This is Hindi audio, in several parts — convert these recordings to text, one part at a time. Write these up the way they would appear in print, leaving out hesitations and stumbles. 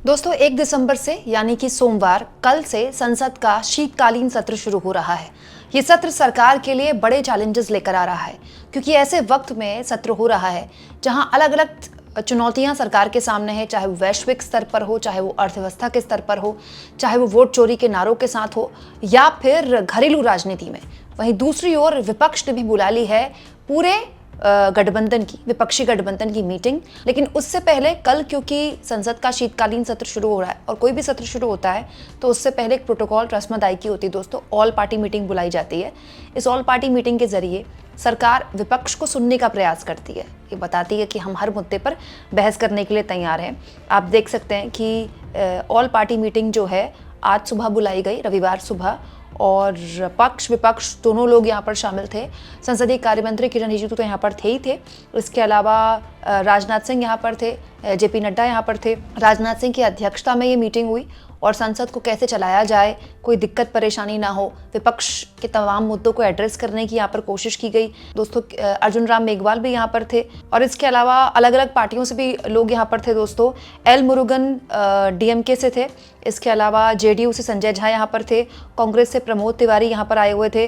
दोस्तों 1 दिसंबर से यानी कि सोमवार कल से संसद का शीतकालीन सत्र शुरू हो रहा है। ये सत्र सरकार के लिए बड़े चैलेंजेस लेकर आ रहा है क्योंकि ऐसे वक्त में सत्र हो रहा है जहां अलग अलग चुनौतियां सरकार के सामने है, चाहे वो वैश्विक स्तर पर हो, चाहे वो अर्थव्यवस्था के स्तर पर हो, चाहे वो वोट चोरी के नारों के साथ हो या फिर घरेलू राजनीति में। वहीं दूसरी ओर विपक्ष ने भी बुला ली है पूरे गठबंधन की, विपक्षी गठबंधन की मीटिंग। लेकिन उससे पहले कल, क्योंकि संसद का शीतकालीन सत्र शुरू हो रहा है और कोई भी सत्र शुरू होता है तो उससे पहले एक प्रोटोकॉल, रस्म अदायगी होती है दोस्तों। ऑल पार्टी मीटिंग बुलाई जाती है। इस ऑल पार्टी मीटिंग के जरिए सरकार विपक्ष को सुनने का प्रयास करती है। ये बताती है कि हम हर मुद्दे पर बहस करने के लिए तैयार हैं। आप देख सकते हैं कि ऑल पार्टी मीटिंग जो है आज सुबह बुलाई गई, रविवार सुबह, और पक्ष विपक्ष दोनों लोग यहाँ पर शामिल थे। संसदीय कार्य मंत्री किरण रिजिजू तो यहाँ पर थे ही थे। इसके अलावा राजनाथ सिंह यहाँ पर थे, जेपी नड्डा यहाँ पर थे। राजनाथ सिंह की अध्यक्षता में ये मीटिंग हुई और संसद को कैसे चलाया जाए, कोई दिक्कत परेशानी ना हो, विपक्ष के तमाम मुद्दों को एड्रेस करने की यहाँ पर कोशिश की गई। दोस्तों अर्जुन राम मेघवाल भी यहाँ पर थे और इसके अलावा अलग अलग पार्टियों से भी लोग यहाँ पर थे दोस्तों। एल मुरुगन डीएमके से थे, इसके अलावा जेडीयू से संजय झा यहाँ पर थे, कांग्रेस से प्रमोद तिवारी यहाँ पर आए हुए थे।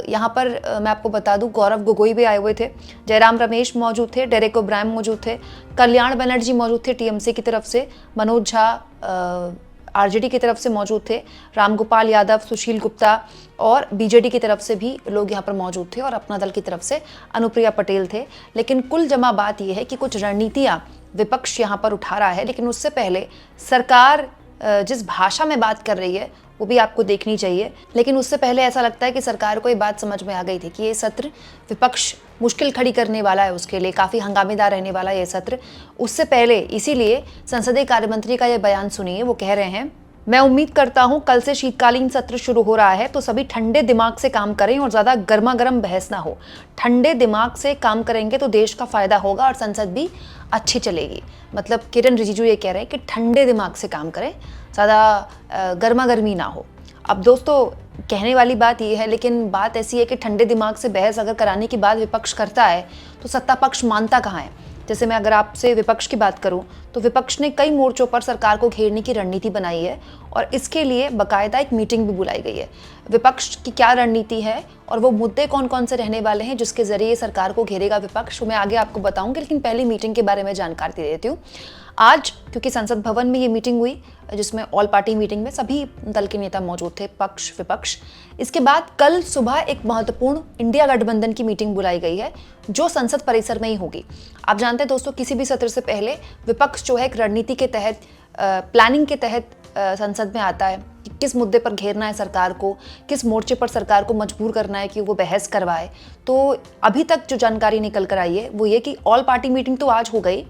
यहाँ पर मैं आपको बता दूं गौरव गोगोई भी आए हुए थे, जयराम रमेश मौजूद थे, डेरेक ओब्रायन मौजूद थे, कल्याण बनर्जी मौजूद थे टीएमसी की तरफ से, मनोज झा आरजेडी की तरफ से मौजूद थे, रामगोपाल यादव, सुशील गुप्ता और बीजेडी की तरफ से भी लोग यहाँ पर मौजूद थे और अपना दल की तरफ से अनुप्रिया पटेल थे। लेकिन कुल जमा बात यह है कि कुछ रणनीतियाँ विपक्ष यहाँ पर उठा रहा है, लेकिन उससे पहले सरकार जिस भाषा में बात कर रही है वो भी आपको देखनी चाहिए। लेकिन उससे पहले ऐसा लगता है कि सरकार को ये बात समझ में आ गई थी कि ये सत्र विपक्ष मुश्किल खड़ी करने वाला है, उसके लिए काफ़ी हंगामेदार रहने वाला है ये सत्र। उससे पहले इसीलिए संसदीय कार्य मंत्री का ये बयान सुनिए। वो कह रहे हैं, मैं उम्मीद करता हूं कल से शीतकालीन सत्र शुरू हो रहा है तो सभी ठंडे दिमाग से काम करें और ज़्यादा गर्मा गर्म बहस ना हो। ठंडे दिमाग से काम करेंगे तो देश का फायदा होगा और संसद भी अच्छी चलेगी। मतलब किरण रिजिजू ये कह रहे हैं कि ठंडे दिमाग से काम करें, ज़्यादा गर्मा गर्मी ना हो। अब दोस्तों कहने वाली बात ये है, लेकिन बात ऐसी है कि ठंडे दिमाग से बहस अगर कराने की बात विपक्ष करता है तो सत्ता पक्ष मानता कहाँ है। जैसे मैं अगर आपसे विपक्ष की बात करूं तो विपक्ष ने कई मोर्चों पर सरकार को घेरने की रणनीति बनाई है और इसके लिए बाकायदा एक मीटिंग भी बुलाई गई है। विपक्ष की क्या रणनीति है और वो मुद्दे कौन कौन से रहने वाले हैं जिसके जरिए सरकार को घेरेगा विपक्ष, मैं आगे आपको बताऊंगी। लेकिन पहले मीटिंग के बारे में जानकारी दे देती हूँ। आज क्योंकि संसद भवन में ये मीटिंग हुई जिसमें ऑल पार्टी मीटिंग में सभी दल के नेता मौजूद थे, पक्ष विपक्ष। इसके बाद कल सुबह एक महत्वपूर्ण इंडिया गठबंधन की मीटिंग बुलाई गई है जो संसद परिसर में ही होगी। आप जानते हैं दोस्तों, किसी भी सत्र से पहले विपक्ष जो है एक रणनीति के तहत, प्लानिंग के तहत संसद में आता है कि किस मुद्दे पर घेरना है सरकार को, किस मोर्चे पर सरकार को मजबूर करना है कि वो बहस करवाए। तो अभी तक जो जानकारी निकल कर आई है वो ये कि ऑल पार्टी मीटिंग तो आज हो गई,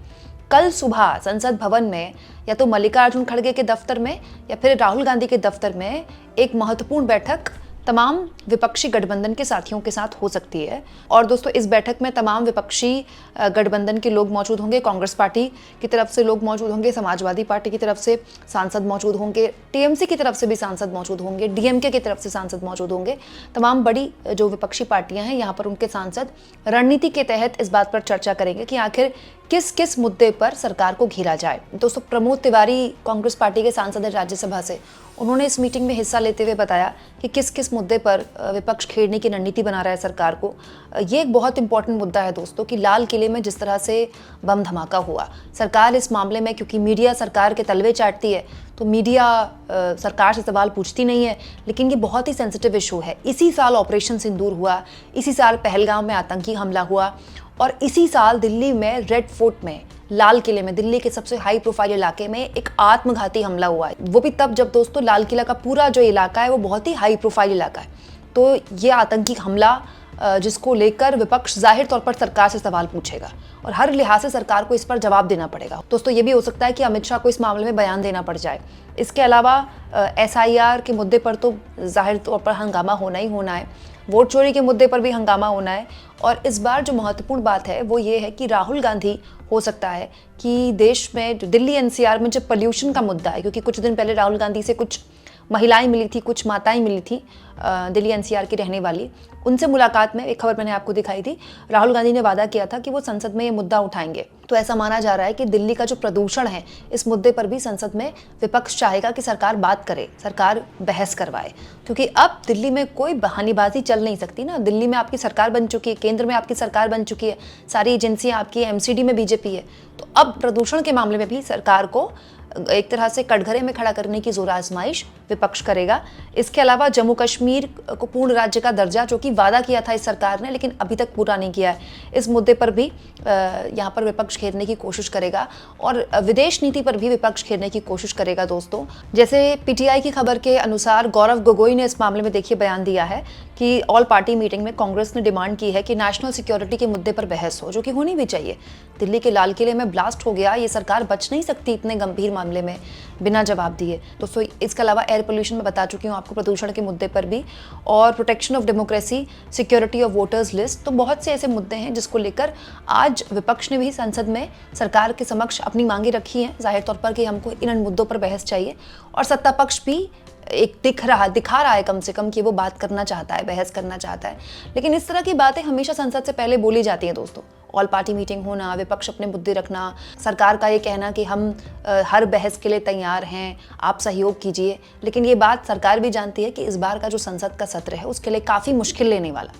कल सुबह संसद भवन में या तो मल्लिकार्जुन खड़गे के दफ्तर में या फिर राहुल गांधी के दफ्तर में एक महत्वपूर्ण बैठक तमाम विपक्षी गठबंधन के साथियों के साथ हो सकती है। और दोस्तों इस बैठक में तमाम विपक्षी गठबंधन के लोग मौजूद होंगे। कांग्रेस पार्टी की तरफ से लोग मौजूद होंगे, समाजवादी पार्टी की तरफ से सांसद मौजूद होंगे, टीएमसी की तरफ से भी सांसद मौजूद होंगे, डीएमके की तरफ से सांसद मौजूद होंगे। तमाम बड़ी जो विपक्षी पार्टियां हैं यहाँ पर उनके सांसद रणनीति के तहत इस बात पर चर्चा करेंगे कि आखिर किस किस मुद्दे पर सरकार को घेरा जाए। दोस्तों प्रमोद तिवारी कांग्रेस पार्टी के सांसद हैं राज्यसभा से, उन्होंने इस मीटिंग में हिस्सा लेते हुए बताया कि किस किस मुद्दे पर विपक्ष घेरने की रणनीति बना रहा है सरकार को। ये एक बहुत इंपॉर्टेंट मुद्दा है दोस्तों कि लाल किले में जिस तरह से बम धमाका हुआ, सरकार इस मामले में, क्योंकि मीडिया सरकार के तलवे चाटती है तो मीडिया सरकार से सवाल पूछती नहीं है, लेकिन ये बहुत ही सेंसिटिव इशू है। इसी साल ऑपरेशन सिंदूर हुआ, इसी साल पहलगाम में आतंकी हमला हुआ और इसी साल दिल्ली में रेड फोर्ट में, लाल किले में, दिल्ली के सबसे हाई प्रोफाइल इलाके में एक आत्मघाती हमला हुआ है। वो भी तब जब दोस्तों लाल किला का पूरा जो इलाका है वो बहुत ही हाई प्रोफाइल इलाका है। तो ये आतंकी हमला जिसको लेकर विपक्ष जाहिर तौर पर सरकार से सवाल पूछेगा और हर लिहाज से सरकार को इस पर जवाब देना पड़ेगा। दोस्तों ये भी हो सकता है कि अमित शाह को इस मामले में बयान देना पड़ जाए। इसके अलावा एसआईआर के मुद्दे पर तो जाहिर तौर पर हंगामा होना ही होना है, वोट चोरी के मुद्दे पर भी हंगामा होना है। और इस बार जो महत्वपूर्ण बात है वो ये है कि राहुल गांधी, हो सकता है कि देश में जो दिल्ली एनसीआर में जो पोल्यूशन का मुद्दा है, क्योंकि कुछ दिन पहले राहुल गांधी से कुछ महिलाएं मिली थी, कुछ माताएं मिली थी दिल्ली एनसीआर की रहने वाली। उनसे मुलाकात में एक खबर मैंने आपको दिखाई थी, राहुल गांधी ने वादा किया था कि वो संसद में ये मुद्दा उठाएंगे। तो ऐसा माना जा रहा है कि दिल्ली का जो प्रदूषण है, इस मुद्दे पर भी संसद में विपक्ष चाहेगा कि सरकार बात करे, सरकार बहस करवाए, क्योंकि अब दिल्ली में कोई बहानेबाजी चल नहीं सकती ना। दिल्ली में आपकी सरकार बन चुकी है, केंद्र में आपकी सरकार बन चुकी है, सारी एजेंसियां आपकी, एमसीडी में बीजेपी है। तो अब प्रदूषण के मामले में भी सरकार को एक तरह से कटघरे में खड़ा करने की जोर आजमाइश विपक्ष करेगा। इसके अलावा जम्मू कश्मीर को पूर्ण राज्य का दर्जा, जो कि वादा किया था इस सरकार ने लेकिन अभी तक पूरा नहीं किया है, इस मुद्दे पर भी यहाँ पर विपक्ष घेरने की कोशिश करेगा और विदेश नीति पर भी विपक्ष घेरने की कोशिश करेगा। दोस्तों, जैसे पीटीआई की खबर के अनुसार गौरव गोगोई ने इस मामले में देखिए बयान दिया है कि ऑल पार्टी मीटिंग में कांग्रेस ने डिमांड की है कि नेशनल सिक्योरिटी के मुद्दे पर बहस हो, जो कि होनी भी चाहिए। दिल्ली के लाल किले में ब्लास्ट हो गया, ये सरकार बच नहीं सकती इतने गंभीर मामले में बिना जवाब दिए। दोस्तों, इसके अलावा एयर पोल्यूशन में बता चुकी हूँ आपको, प्रदूषण के मुद्दे पर भी, और protection of democracy, security of voters list. तो बहुत से ऐसे मुद्दे हैं जिसको लेकर आज विपक्ष ने भी संसद में सरकार के समक्ष अपनी मांगे रखी हैं, जाहिर तौर पर कि हमको इन मुद्दों पर बहस चाहिए। और सत्ता पक्ष भी एक दिखा रहा है कम से कम कि वो बात करना चाहता है, बहस करना चाहता है। लेकिन इस तरह की बातें हमेशा संसद से पहले बोली जाती हैं दोस्तों। ऑल पार्टी मीटिंग होना, विपक्ष अपने मुद्दे रखना, सरकार का ये कहना कि हम हर बहस के लिए तैयार हैं, आप सहयोग कीजिए। लेकिन ये बात सरकार भी जानती है कि इस बार का जो संसद का सत्र है उसके लिए काफ़ी मुश्किल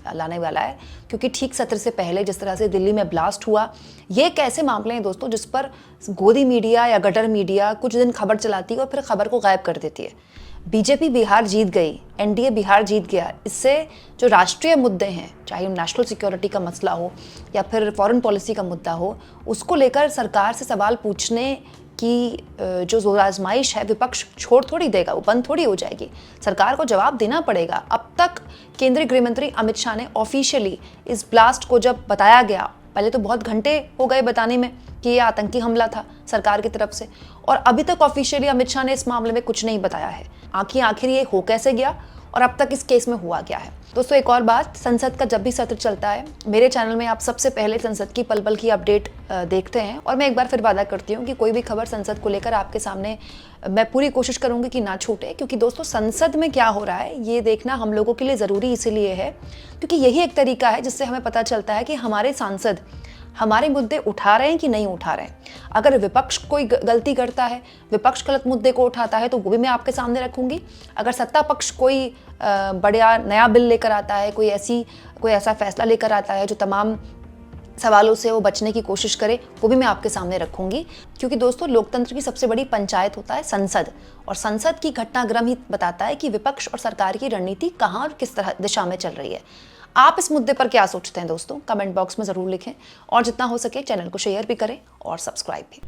लाने वाला है, क्योंकि ठीक सत्र से पहले जिस तरह से दिल्ली में ब्लास्ट हुआ, ये एक ऐसे मामले हैं दोस्तों जिस पर गोदी मीडिया या गटर मीडिया कुछ दिन खबर चलाती है और फिर खबर को गायब कर देती है। बीजेपी बिहार जीत गई, एनडीए बिहार जीत गया, इससे जो राष्ट्रीय मुद्दे हैं, चाहे नेशनल सिक्योरिटी का मसला हो या फिर फॉरेन पॉलिसी का मुद्दा हो, उसको लेकर सरकार से सवाल पूछने की जो जोर आजमाइश है विपक्ष छोड़ थोड़ी देगा, वो बंद थोड़ी हो जाएगी। सरकार को जवाब देना पड़ेगा। अब तक केंद्रीय गृह मंत्री अमित शाह ने ऑफिशियली इस ब्लास्ट को जब बताया गया, पहले तो बहुत घंटे हो गए बताने में कि ये आतंकी हमला था सरकार की तरफ से, और अभी तक ऑफिशियली अमित शाह ने इस मामले में कुछ नहीं बताया है। आखिर ये हो कैसे गया और अब तक इस केस में हुआ क्या है। दोस्तों, एक और बात, संसद का जब भी सत्र चलता है, मेरे चैनल में आप सबसे पहले संसद की पल पल की अपडेट देखते हैं। और मैं एक बार फिर वादा करती हूँ कि कोई भी खबर संसद को लेकर आपके सामने मैं पूरी कोशिश करूंगी कि ना छूटे, क्योंकि दोस्तों संसद में क्या हो रहा है ये देखना हम लोगों के लिए ज़रूरी इसीलिए है क्योंकि यही एक तरीका है जिससे हमें पता चलता है कि हमारे सांसद हमारे मुद्दे उठा रहे हैं कि नहीं उठा रहे हैं। अगर विपक्ष कोई गलती करता है, विपक्ष गलत मुद्दे को उठाता है, तो वो भी मैं आपके सामने रखूंगी। अगर सत्ता पक्ष कोई बढ़िया नया बिल लेकर आता है, कोई ऐसा फैसला लेकर आता है जो तमाम सवालों से वो बचने की कोशिश करे, वो भी मैं आपके सामने रखूंगी। क्योंकि दोस्तों, लोकतंत्र की सबसे बड़ी पंचायत होता है संसद, और संसद की घटनाक्रम ही बताता है कि विपक्ष और सरकार की रणनीति कहाँ और किस तरह दिशा में चल रही है। आप इस मुद्दे पर क्या सोचते हैं दोस्तों, कमेंट बॉक्स में ज़रूर लिखें, और जितना हो सके चैनल को शेयर भी करें और सब्सक्राइब भी।